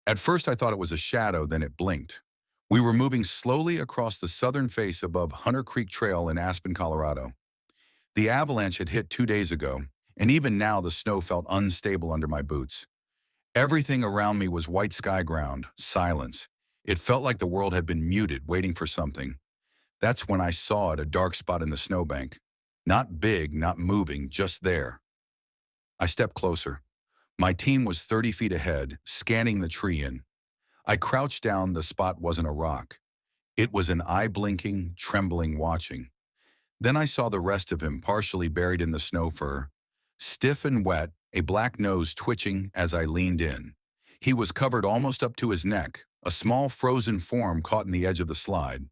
At first I thought it was a shadow, then it blinked. We were moving slowly across the southern face above Hunter Creek Trail in Aspen, Colorado. The avalanche had hit 2 days ago, and even now the snow felt unstable under my boots. Everything around me was white sky ground, silence. It felt like the world had been muted, waiting for something. That's when I saw it, a dark spot in the snowbank. Not big, not moving, just there. I stepped closer. My team was 30 feet ahead, scanning the tree in. I crouched down. The spot wasn't a rock. It was an eye-blinking, trembling watching. Then I saw the rest of him, partially buried in the snow fur. Stiff and wet, a black nose twitching as I leaned in. He was covered almost up to his neck, a small frozen form caught in the edge of the slide.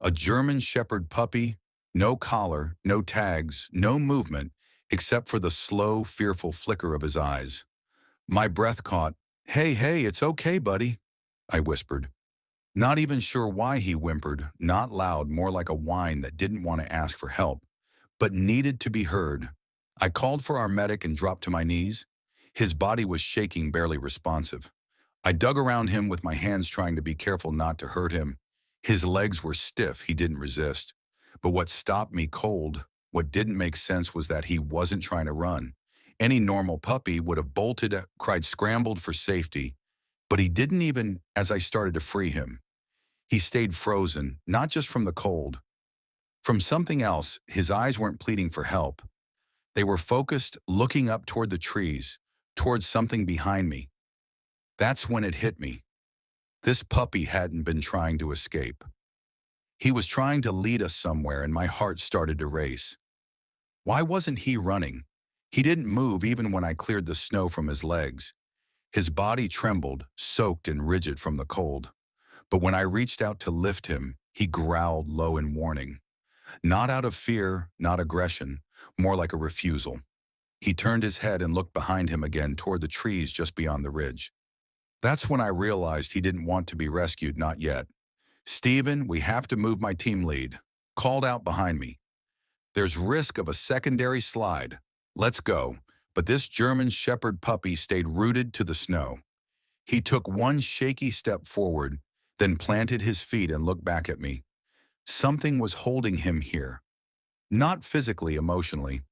A German Shepherd puppy, no collar, no tags, no movement, except for the slow, fearful flicker of his eyes. My breath caught. "Hey, hey, it's okay, buddy," I whispered. Not even sure why he whimpered, not loud, more like a whine that didn't want to ask for help, but needed to be heard. I called for our medic and dropped to my knees. His body was shaking, barely responsive. I dug around him with my hands, trying to be careful not to hurt him. His legs were stiff, he didn't resist. But what stopped me cold, what didn't make sense, was that he wasn't trying to run. Any normal puppy would have bolted, cried, scrambled for safety. But he didn't, even as I started to free him. He stayed frozen, not just from the cold. From something else. His eyes weren't pleading for help. They were focused, looking up toward the trees, toward something behind me. That's when it hit me. This puppy hadn't been trying to escape. He was trying to lead us somewhere, and my heart started to race. Why wasn't he running? He didn't move even when I cleared the snow from his legs. His body trembled, soaked and rigid from the cold. But when I reached out to lift him, he growled low in warning. Not out of fear, not aggression, more like a refusal. He turned his head and looked behind him again, toward the trees just beyond the ridge. That's when I realized he didn't want to be rescued, not yet. "Steven, we have to move," my team lead called out behind me. "There's risk of a secondary slide. Let's go." But this German Shepherd puppy stayed rooted to the snow. He took one shaky step forward, then planted his feet and looked back at me. Something was holding him here. Not physically, emotionally.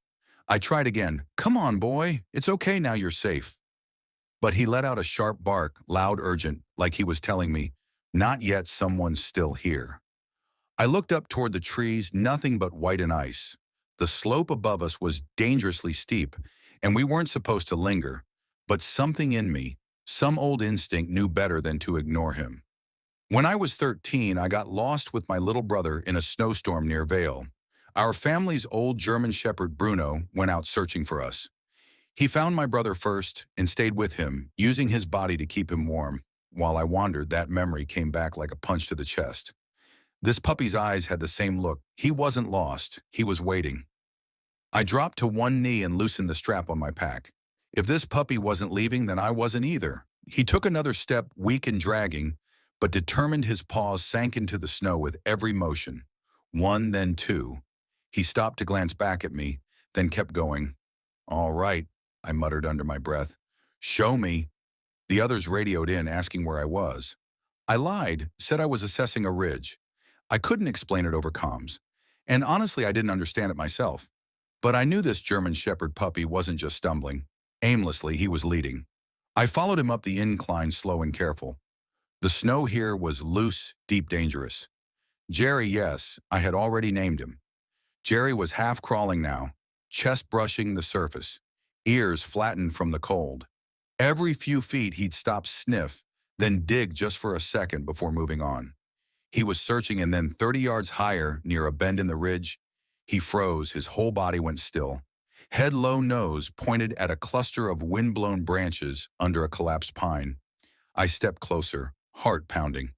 I tried again. "Come on, boy. It's okay now, you're safe." But he let out a sharp bark, loud, urgent, like he was telling me, "Not yet, someone's still here." I looked up toward the trees, nothing but white and ice. The slope above us was dangerously steep, and we weren't supposed to linger. But something in me, some old instinct, knew better than to ignore him. When I was 13, I got lost with my little brother in a snowstorm near Vale. Our family's old German Shepherd, Bruno, went out searching for us. He found my brother first and stayed with him, using his body to keep him warm. While I wandered, that memory came back like a punch to the chest. This puppy's eyes had the same look. He wasn't lost. He was waiting. I dropped to one knee and loosened the strap on my pack. If this puppy wasn't leaving, then I wasn't either. He took another step, weak and dragging, but determined. His paws sank into the snow with every motion. One, then two. He stopped to glance back at me, then kept going. "All right," I muttered under my breath. "Show me." The others radioed in, asking where I was. I lied, said I was assessing a ridge. I couldn't explain it over comms. And honestly, I didn't understand it myself. But I knew this German Shepherd puppy wasn't just stumbling. Aimlessly, he was leading. I followed him up the incline, slow and careful. The snow here was loose, deep, dangerous. Jerry, yes, I had already named him. Jerry was half crawling now, chest brushing the surface, ears flattened from the cold. Every few feet he'd stop, sniff, then dig just for a second before moving on. He was searching, and then 30 yards higher, near a bend in the ridge, he froze. His whole body went still. Head low, nose pointed at a cluster of wind-blown branches under a collapsed pine. I stepped closer, heart pounding.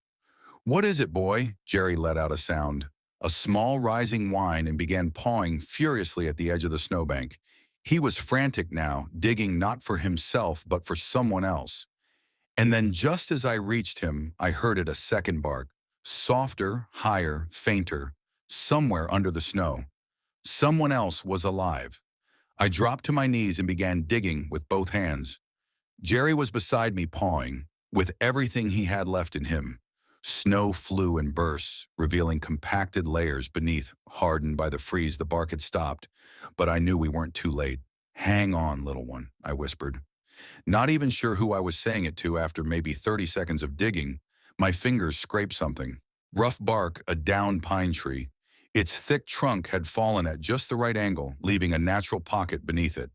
"What is it, boy?" Jerry let out a sound, a small rising whine, and began pawing furiously at the edge of the snowbank. He was frantic now, digging not for himself but for someone else. And then just as I reached him, I heard it, a second bark, softer, higher, fainter, somewhere under the snow. Someone else was alive. I dropped to my knees and began digging with both hands. Jerry was beside me, pawing. with everything he had left in him. Snow flew in bursts, revealing compacted layers beneath, hardened by the freeze. The bark had stopped, but I knew we weren't too late. "Hang on, little one," I whispered. Not even sure who I was saying it to. After maybe 30 seconds of digging, my fingers scraped something. Rough bark, a downed pine tree. Its thick trunk had fallen at just the right angle, leaving a natural pocket beneath it.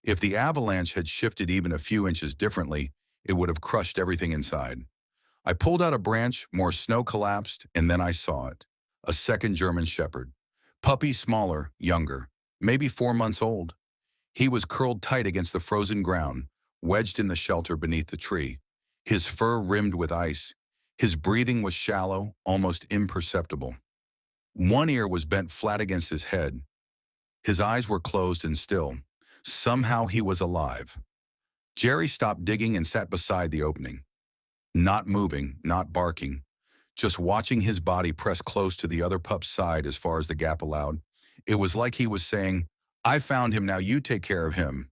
If the avalanche had shifted even a few inches differently, it would have crushed everything inside. I pulled out a branch, more snow collapsed, and then I saw it. A second German shepherd. Puppy smaller, younger, maybe 4 months old. He was curled tight against the frozen ground, wedged in the shelter beneath the tree. His fur rimmed with ice. His breathing was shallow, almost imperceptible. One ear was bent flat against his head. His eyes were closed and still. Somehow he was alive. Jerry stopped digging and sat beside the opening. Not moving, not barking, just watching his body press close to the other pup's side as far as the gap allowed. It was like he was saying, "I found him, now you take care of him."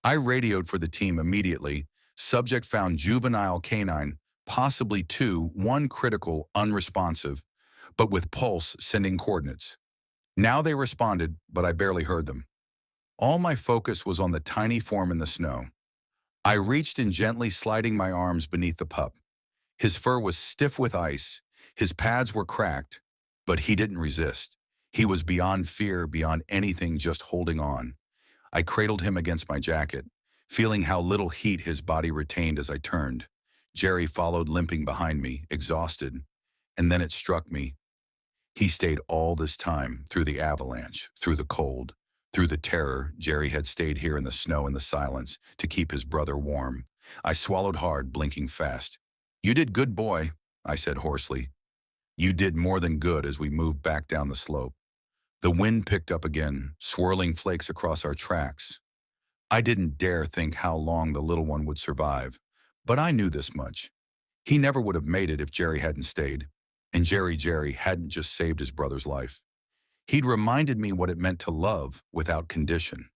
I radioed for the team immediately. Subject found juvenile canine, possibly two, one critical, unresponsive, but with pulse sending coordinates. Now they responded, but I barely heard them. All my focus was on the tiny form in the snow. I reached in, gently sliding my arms beneath the pup. His fur was stiff with ice. His pads were cracked, but he didn't resist. He was beyond fear, beyond anything, just holding on. I cradled him against my jacket, feeling how little heat his body retained as I turned. Jerry followed, limping behind me, exhausted. And then it struck me. He stayed all this time, through the avalanche, through the cold, through the terror. Jerry had stayed here in the snow and the silence to keep his brother warm. I swallowed hard, blinking fast. "You did good, boy," I said hoarsely. "You did more than good." As we moved back down the slope, the wind picked up again, swirling flakes across our tracks. I didn't dare think how long the little one would survive, but I knew this much. He never would have made it if Jerry hadn't stayed. And Jerry hadn't just saved his brother's life. He'd reminded me what it meant to love without condition.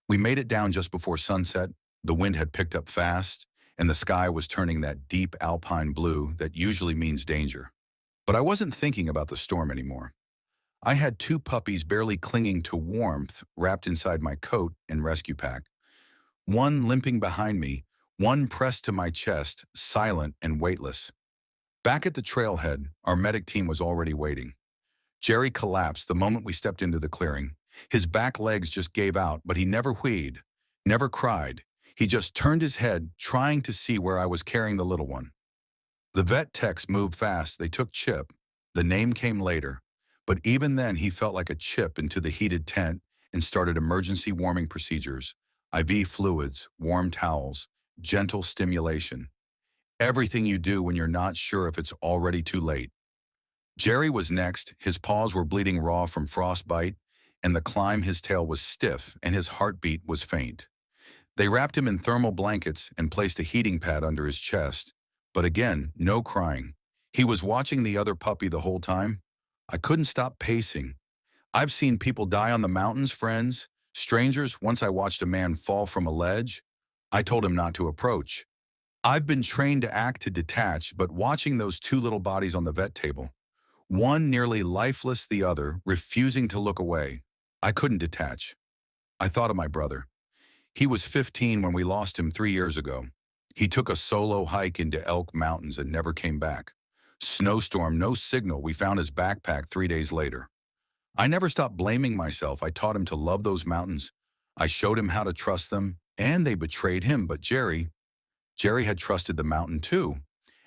We made it down just before sunset. The wind had picked up fast, and the sky was turning that deep alpine blue that usually means danger. But I wasn't thinking about the storm anymore. I had two puppies barely clinging to warmth, wrapped inside my coat and rescue pack. One limping behind me, one pressed to my chest, silent and weightless. Back at the trailhead, our medic team was already waiting. Jerry collapsed the moment we stepped into the clearing. His back legs just gave out, but he never wheezed, never cried. He just turned his head, trying to see where I was carrying the little one. The vet techs moved fast. They took Chip. The name came later, but even then he felt like a chip into the heated tent and started emergency warming procedures. IV fluids, warm towels, gentle stimulation. Everything you do when you're not sure if it's already too late. Jerry was next. His paws were bleeding raw from frostbite, and the climb, his tail was stiff and his heartbeat was faint. They wrapped him in thermal blankets and placed a heating pad under his chest. But again, no crying. He was watching the other puppy the whole time. I couldn't stop pacing. I've seen people die on the mountains, friends, strangers. Once I watched a man fall from a ledge. I told him not to approach. I've been trained to act, to detach, but watching those two little bodies on the vet table, one nearly lifeless, the other refusing to look away, I couldn't detach. I thought of my brother. He was 15 when we lost him 3 years ago. He took a solo hike into Elk Mountains and never came back. Snowstorm, no signal. We found his backpack 3 days later. I never stopped blaming myself. I taught him to love those mountains. I showed him how to trust them, and they betrayed him. But Jerry had trusted the mountain too.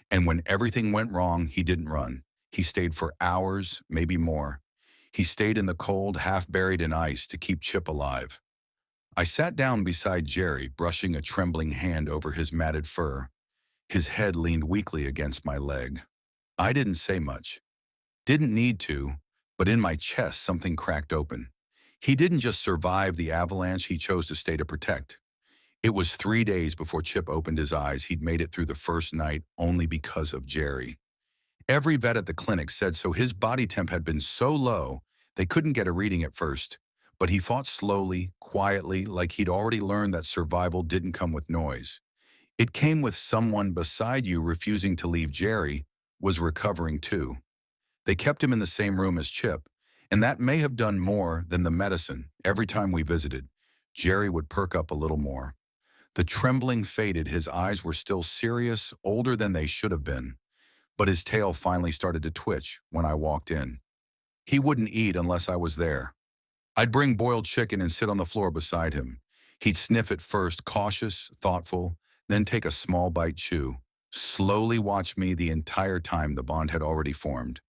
And when everything went wrong, he didn't run. He stayed for hours, maybe more. He stayed in the cold, half buried in ice, to keep Chip alive. I sat down beside Jerry, brushing a trembling hand over his matted fur. His head leaned weakly against my leg. I didn't say much. Didn't need to, but in my chest something cracked open. He didn't just survive the avalanche, he chose to stay to protect. It was 3 days before Chip opened his eyes. He'd made it through the first night only because of Jerry. Every vet at the clinic said so. His body temp had been so low, they couldn't get a reading at first. But he fought slowly, quietly, like he'd already learned that survival didn't come with noise. It came with someone beside you refusing to leave. Jerry was recovering too. They kept him in the same room as Chip, and that may have done more than the medicine. Every time we visited, Jerry would perk up a little more. The trembling faded, his eyes were still serious, older than they should have been, but his tail finally started to twitch when I walked in. He wouldn't eat unless I was there. I'd bring boiled chicken and sit on the floor beside him. He'd sniff at first, cautious, thoughtful, then take a small bite chew. Slowly watch me the entire time. The bond had already formed.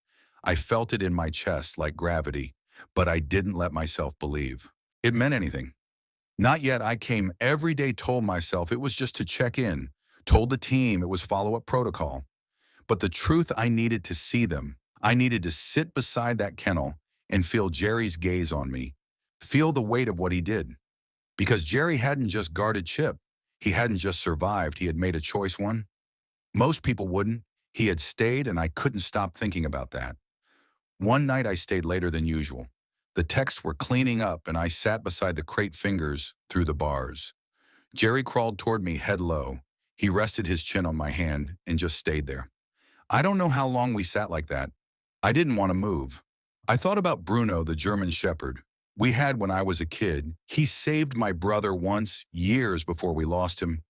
I felt it in my chest like gravity, but I didn't let myself believe it meant anything. Not yet. I came every day, told myself it was just to check in, told the team it was follow-up protocol. But the truth, I needed to see them. I needed to sit beside that kennel and feel Jerry's gaze on me, feel the weight of what he did. Because Jerry hadn't just guarded Chip. He hadn't just survived. He had made a choice one. Most people wouldn't. He had stayed, and I couldn't stop thinking about that. One night I stayed later than usual. The techs were cleaning up, and I sat beside the crate, fingers through the bars. Jerry crawled toward me head low. He rested his chin on my hand and just stayed there. I don't know how long we sat like that. I didn't want to move. I thought about Bruno, the German shepherd we had when I was a kid. He saved my brother once, years before we lost him.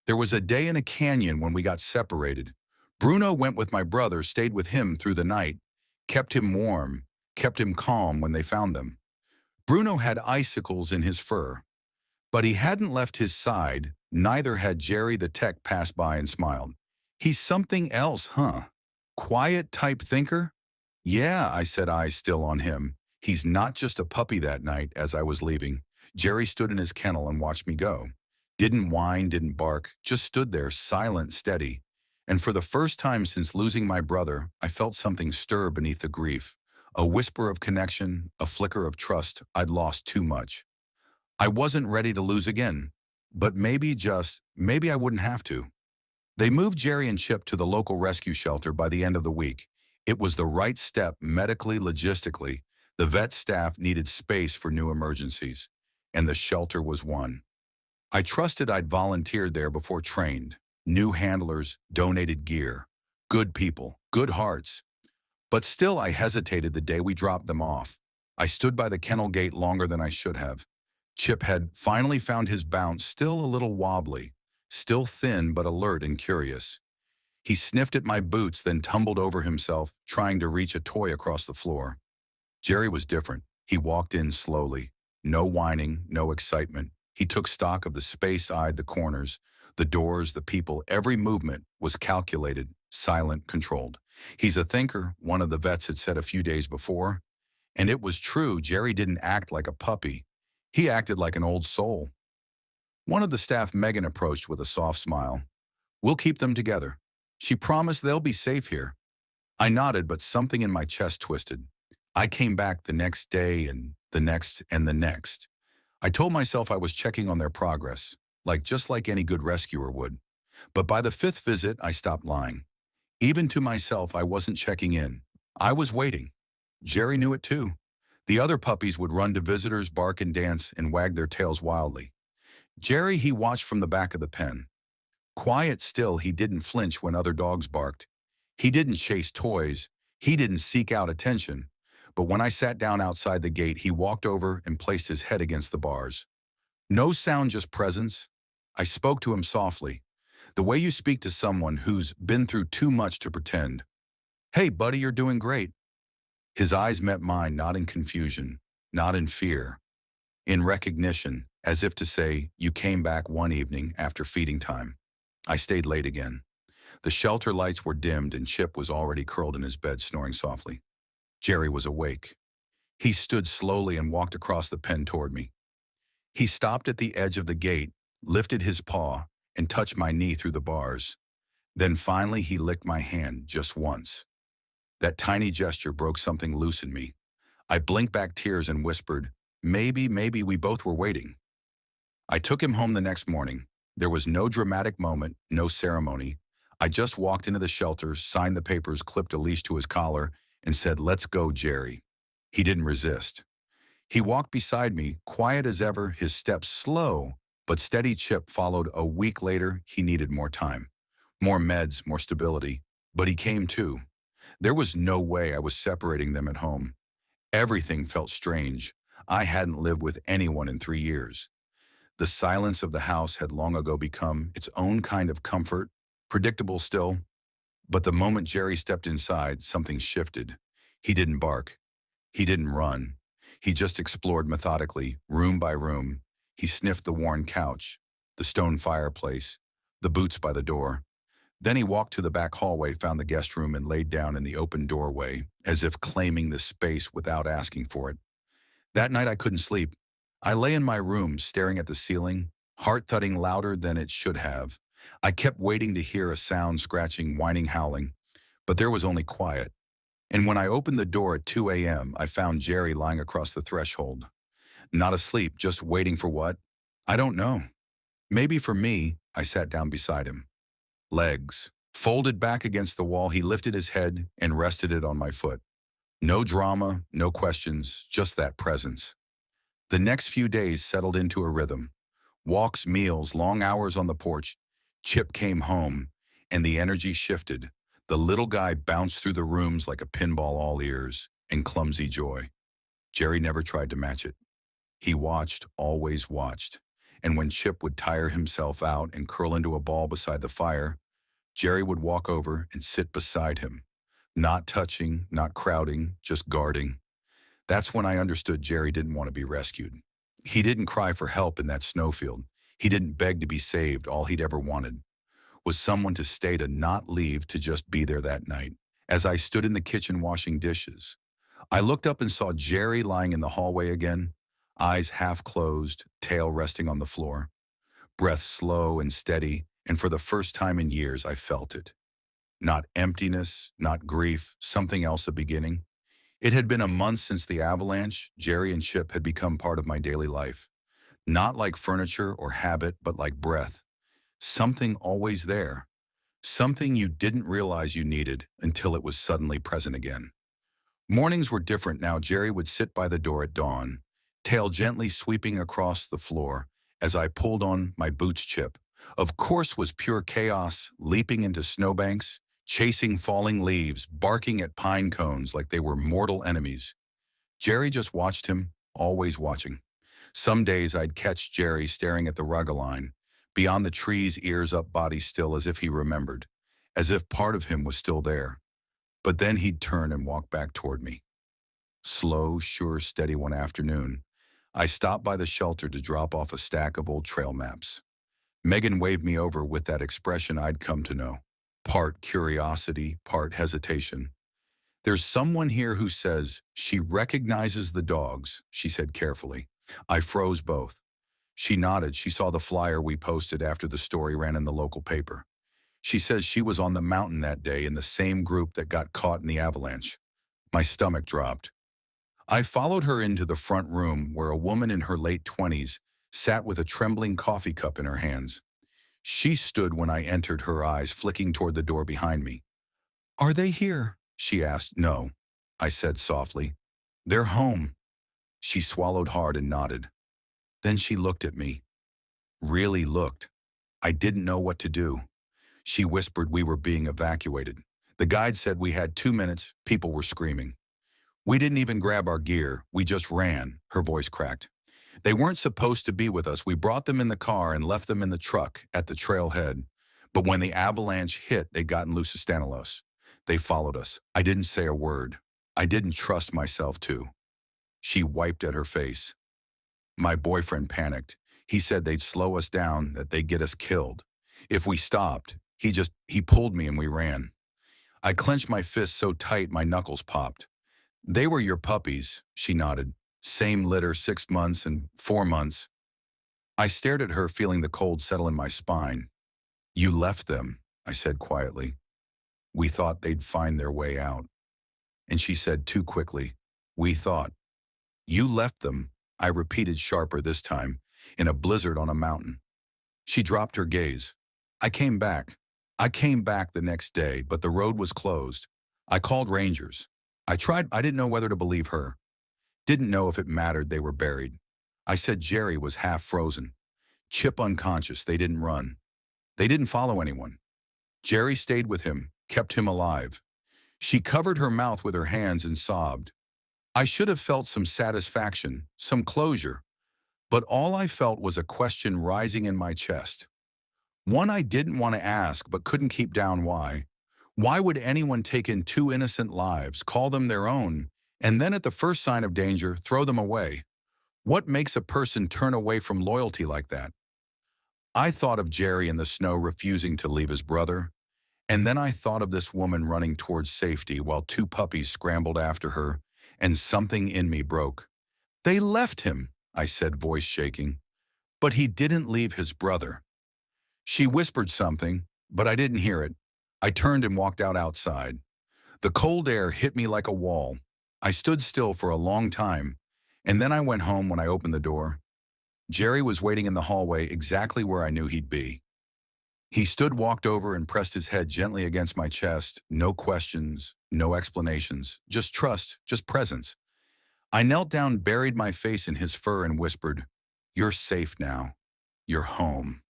There was a day in a canyon when we got separated. Bruno went with my brother, stayed with him through the night, kept him warm, kept him calm when they found them. Bruno had icicles in his fur, but he hadn't left his side. Neither had Jerry. The tech passed by and smiled. He's something else, huh? Quiet type thinker? Yeah, I said, eyes still on him. He's not just a puppy. That night, as I was leaving, Jerry stood in his kennel and watched me go. Didn't whine, didn't bark, just stood there, silent, steady. And for the first time since losing my brother, I felt something stir beneath the grief. A whisper of connection, a flicker of trust. I'd lost too much. I wasn't ready to lose again. But maybe, just maybe, I wouldn't have to. They moved Jerry and Chip to the local rescue shelter by the end of the week. It was the right step medically, logistically. The vet staff needed space for new emergencies, and the shelter was one. I trusted. I'd volunteered there before, trained. New handlers, donated gear. Good people, good hearts. But still, I hesitated the day we dropped them off. I stood by the kennel gate longer than I should have. Chip had finally found his bounce, still a little wobbly, still thin but alert and curious. He sniffed at my boots, then tumbled over himself, trying to reach a toy across the floor. Jerry was different. He walked in slowly. No whining, no excitement. He took stock of the space, eyed the corners, the doors, the people. Every movement was calculated, silent, controlled. He's a thinker, one of the vets had said a few days before. And it was true. Jerry didn't act like a puppy. He acted like an old soul. One of the staff, Megan, approached with a soft smile. We'll keep them together. She promised they'll be safe here. I nodded, but something in my chest twisted. I came back the next day and the next and the next. I told myself I was checking on their progress, just like any good rescuer would. But by the fifth visit, I stopped lying. Even to myself, I wasn't checking in. I was waiting. Jerry knew it too. The other puppies would run to visitors, bark and dance, and wag their tails wildly. Jerry, he watched from the back of the pen. Quiet still, he didn't flinch when other dogs barked. He didn't chase toys. He didn't seek out attention. But when I sat down outside the gate, he walked over and placed his head against the bars. No sound, just presence. I spoke to him softly, the way you speak to someone who's been through too much to pretend. Hey, buddy, you're doing great. His eyes met mine, not in confusion, not in fear, in recognition, as if to say, you came back one evening after feeding time. I stayed late again. The shelter lights were dimmed and Chip was already curled in his bed, snoring softly. Jerry was awake. He stood slowly and walked across the pen toward me. He stopped at the edge of the gate, lifted his paw, and touched my knee through the bars. Then finally he licked my hand just once. That tiny gesture broke something loose in me. I blinked back tears and whispered, maybe we both were waiting. I took him home the next morning. There was no dramatic moment, no ceremony. I just walked into the shelter, signed the papers, clipped a leash to his collar, and said, let's go, Jerry. He didn't resist. He walked beside me, quiet as ever, his steps slow, But steady Chip followed a week later. He needed more time, more meds, more stability. But he came too. There was no way I was separating them at home. Everything felt strange. I hadn't lived with anyone in 3 years. The silence of the house had long ago become its own kind of comfort, predictable still. But the moment Jerry stepped inside, something shifted. He didn't bark. He didn't run. He just explored methodically, room by room. He sniffed the worn couch, the stone fireplace, the boots by the door. Then he walked to the back hallway, found the guest room, and laid down in the open doorway, as if claiming the space without asking for it. That night I couldn't sleep. I lay in my room, staring at the ceiling, heart thudding louder than it should have. I kept waiting to hear a sound, scratching, whining, howling, but there was only quiet. And when I opened the door at 2 a.m., I found Jerry lying across the threshold. Not asleep, just waiting for what? I don't know. Maybe for me. I sat down beside him. Legs folded back against the wall, he lifted his head and rested it on my foot. No drama, no questions, just that presence. The next few days settled into a rhythm. Walks, meals, long hours on the porch. Chip came home, and the energy shifted. The little guy bounced through the rooms like a pinball, all ears and clumsy joy. Jerry never tried to match it. He watched, always watched. And when Chip would tire himself out and curl into a ball beside the fire, Jerry would walk over and sit beside him. Not touching, not crowding, just guarding. That's when I understood Jerry didn't want to be rescued. He didn't cry for help in that snowfield. He didn't beg to be saved. All he'd ever wanted was someone to stay, to not leave, to just be there that night. As I stood in the kitchen washing dishes, I looked up and saw Jerry lying in the hallway again, eyes half closed, tail resting on the floor, breath slow and steady, and for the first time in years I felt it. Not emptiness, not grief, something else, a beginning. It had been a month since the avalanche. Jerry and Chip had become part of my daily life. Not like furniture or habit, but like breath. Something always there. Something you didn't realize you needed until it was suddenly present again. Mornings were different now. Jerry would sit by the door at dawn, tail gently sweeping across the floor as I pulled on my boots. Chip, of course, was pure chaos, leaping into snowbanks, chasing falling leaves, barking at pine cones like they were mortal enemies. Jerry just watched him, always watching. Some days I'd catch Jerry staring at the rug line, beyond the trees, ears up, body still, as if he remembered, as if part of him was still there. But then he'd turn and walk back toward me. Slow, sure, steady. One afternoon, I stopped by the shelter to drop off a stack of old trail maps. Megan waved me over with that expression I'd come to know, part curiosity, part hesitation. "There's someone here who says she recognizes the dogs," she said carefully. I froze both. She nodded. She saw the flyer we posted after the story ran in the local paper. "She says she was on the mountain that day in the same group that got caught in the avalanche." My stomach dropped. I followed her into the front room where a woman in her late 20s sat with a trembling coffee cup in her hands. She stood when I entered, her eyes flicking toward the door behind me. "Are they here?" she asked. "No," I said softly. "They're home." She swallowed hard and nodded. Then she looked at me. Really looked. I didn't know what to do. She whispered we were being evacuated. The guide said we had 2 minutes. People were screaming. "We didn't even grab our gear. We just ran." Her voice cracked. "They weren't supposed to be with us. We brought them in the car and left them in the truck at the trailhead. But when the avalanche hit, they got in Los Stanelos. They followed us." I didn't say a word. I didn't trust myself to. She wiped at her face. "My boyfriend panicked. He said they'd slow us down, that they'd get us killed. If we stopped, he pulled me and we ran." I clenched my fist so tight my knuckles popped. "They were your puppies," she nodded. "Same litter, 6 months and 4 months." I stared at her, feeling the cold settle in my spine. "You left them," I said quietly. "We thought they'd find their way out." And she said too quickly, "We thought." "You left them," I repeated sharper this time, "in a blizzard on a mountain." She dropped her gaze. I came back. I came back the next day, but the road was closed. I called rangers. I didn't know whether to believe her. Didn't know if it mattered. They were buried. I said Jerry was half frozen. Chip unconscious, they didn't run. They didn't follow anyone. Jerry stayed with him, kept him alive. She covered her mouth with her hands and sobbed. I should have felt some satisfaction, some closure, but all I felt was a question rising in my chest. One I didn't want to ask but couldn't keep down. Why? Why would anyone take in two innocent lives, call them their own, and then at the first sign of danger, throw them away? What makes a person turn away from loyalty like that? I thought of Jerry in the snow refusing to leave his brother, and then I thought of this woman running towards safety while two puppies scrambled after her, and something in me broke. They left him, I said, voice shaking. But he didn't leave his brother. She whispered something, but I didn't hear it. I turned and walked outside. The cold air hit me like a wall. I stood still for a long time, and then I went home. When I opened the door, Jerry was waiting in the hallway exactly where I knew he'd be. He stood, walked over, and pressed his head gently against my chest. No questions, no explanations, just trust, just presence. I knelt down, buried my face in his fur, and whispered, "You're safe now. You're home."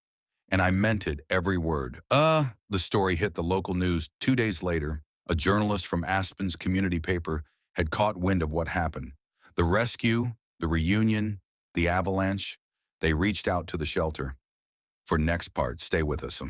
And I meant it, every word. The story hit the local news 2 days later. A journalist from Aspen's community paper had caught wind of what happened. The rescue, the reunion, the avalanche. They reached out to the shelter. For next part, stay with us.